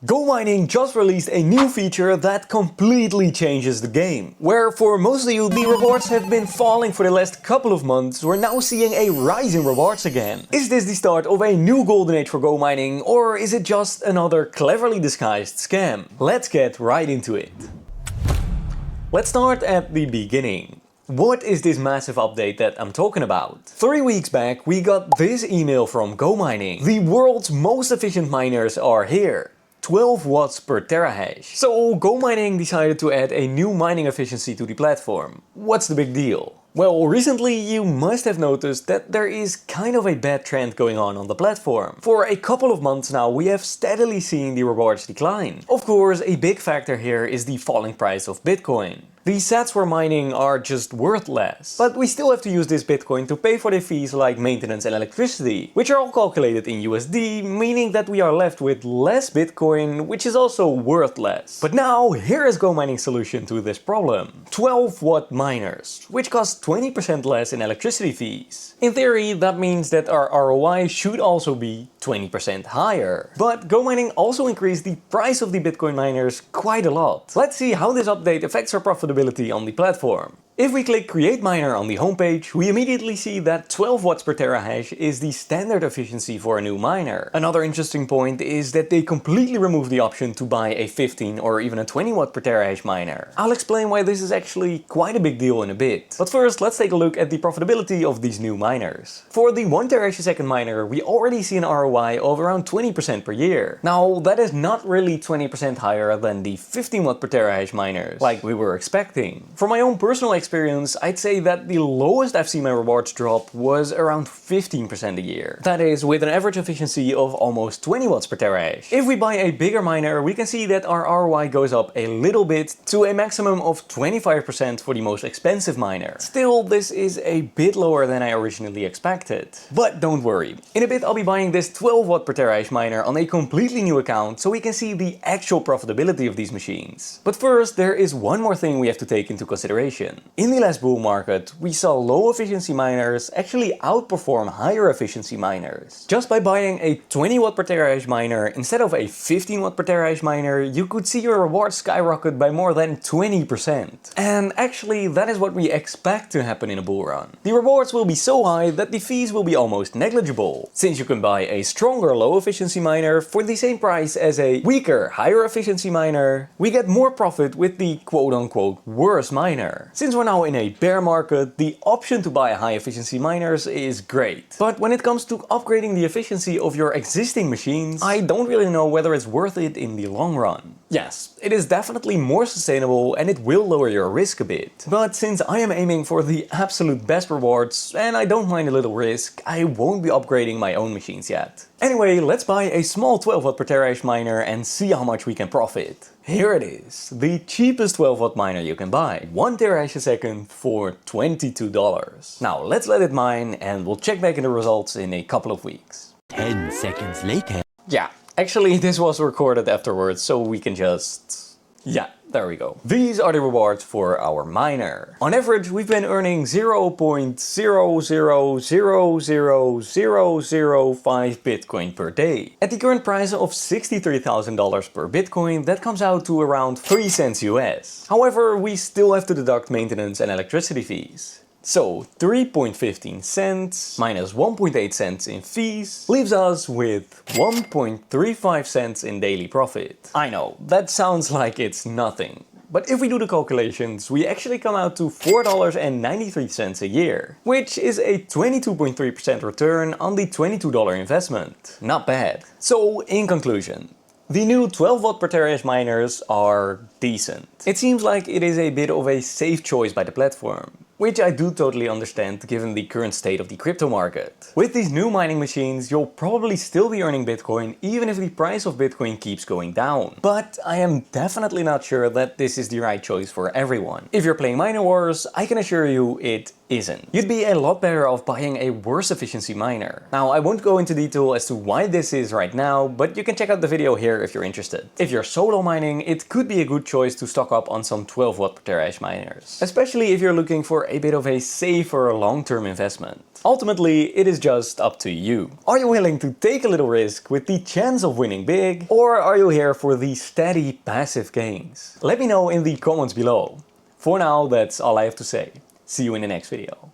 GoMining just released a new feature that completely changes the game. Where for most of you the rewards have been falling for the last couple of months, we're now seeing a rise in rewards again. Is this the start of a new golden age for GoMining, or is it just another cleverly disguised scam? Let's get right into it. Let's start at the beginning. What is this massive update that I'm talking about? 3 weeks back we got this email from GoMining. The world's most efficient miners are here. 12 watts per terahash. So GoMining decided to add a new mining efficiency to the platform. What's the big deal? Well, recently you must have noticed that there is kind of a bad trend going on the platform. For a couple of months now we have steadily seen the rewards decline. Of course, a big factor here is the falling price of Bitcoin. The sats we're mining are just worth less. But we still have to use this Bitcoin to pay for the fees like maintenance and electricity, which are all calculated in USD, meaning that we are left with less Bitcoin, which is also worth less. But now, here is GoMining's solution to this problem. 12 watt miners, which cost 20% less in electricity fees. In theory, that means that our ROI should also be 20% higher. But GoMining also increased the price of the Bitcoin miners quite a lot. Let's see how this update affects our profitability on the platform. If we click Create Miner on the homepage, we immediately see that 12 watts per terahash is the standard efficiency for a new miner. Another interesting point is that they completely removed the option to buy a 15 or even a 20 watt per terahash miner. I'll explain why this is actually quite a big deal in a bit. But first, let's take a look at the profitability of these new miners. For the 1 terahash a second miner, we already see an ROI of around 20% per year. Now, that is not really 20% higher than the 15 watt per terahash miners, like we were expecting. For my own personal experience, I'd say that the lowest I've seen my rewards drop was around 15% a year. That is with an average efficiency of almost 20 watts per terahash. If we buy a bigger miner, we can see that our ROI goes up a little bit to a maximum of 25% for the most expensive miner. Still, this is a bit lower than I originally expected. But don't worry, in a bit I'll be buying this 12 watt per terahash miner on a completely new account so we can see the actual profitability of these machines. But first, there is one more thing we have to take into consideration. In the last bull market, we saw low efficiency miners actually outperform higher efficiency miners. Just by buying a 20 watt per terahash miner instead of a 15 watt per terahash miner, you could see your reward skyrocket by more than 20%. And actually, that is what we expect to happen in a bull run. The rewards will be so high that the fees will be almost negligible, since you can buy a stronger low efficiency miner for the same price as a weaker higher efficiency miner. We get more profit with the quote-unquote worse miner. Since we're now in a bear market, the option to buy high efficiency miners is great. But when it comes to upgrading the efficiency of your existing machines, I don't really know whether it's worth it in the long run. Yes, it is definitely more sustainable and it will lower your risk a bit. But since I am aiming for the absolute best rewards and I don't mind a little risk, I won't be upgrading my own machines yet. Anyway, let's buy a small 12 watt per terahash miner and see how much we can profit. Here it is, the cheapest 12 watt miner you can buy. 1 terahash a second for $22. Now let's let it mine and we'll check back in the results in a couple of weeks. 10 seconds later. Yeah, actually this was recorded afterwards, so we can just... Yeah, there we go. These are the rewards for our miner. On average, we've been earning 0.00000005 Bitcoin per day. At the current price of $63,000 per Bitcoin, that comes out to around 3 cents US. However, we still have to deduct maintenance and electricity fees. So 3.15 cents minus 1.8 cents in fees leaves us with 1.35 cents in daily profit. I know, that sounds like it's nothing. But if we do the calculations, we actually come out to $4.93 a year, which is a 22.3% return on the $22 investment. Not bad. So in conclusion, the new 12 watt per terahash miners are decent. It seems like it is a bit of a safe choice by the platform, which I do totally understand given the current state of the crypto market. With these new mining machines, you'll probably still be earning Bitcoin even if the price of Bitcoin keeps going down. But I am definitely not sure that this is the right choice for everyone. If you're playing Miner Wars, I can assure you it isn't. You'd be a lot better off buying a worse efficiency miner. Now, I won't go into detail as to why this is right now, but you can check out the video here if you're interested. If you're solo mining, it could be a good choice to stock up on some 12 watt per terahash miners, especially if you're looking for a bit of a safe or long-term investment. Ultimately, it is just up to you. Are you willing to take a little risk with the chance of winning big, or are you here for the steady passive gains? Let me know in the comments below. For now, that's all I have to say. See you in the next video.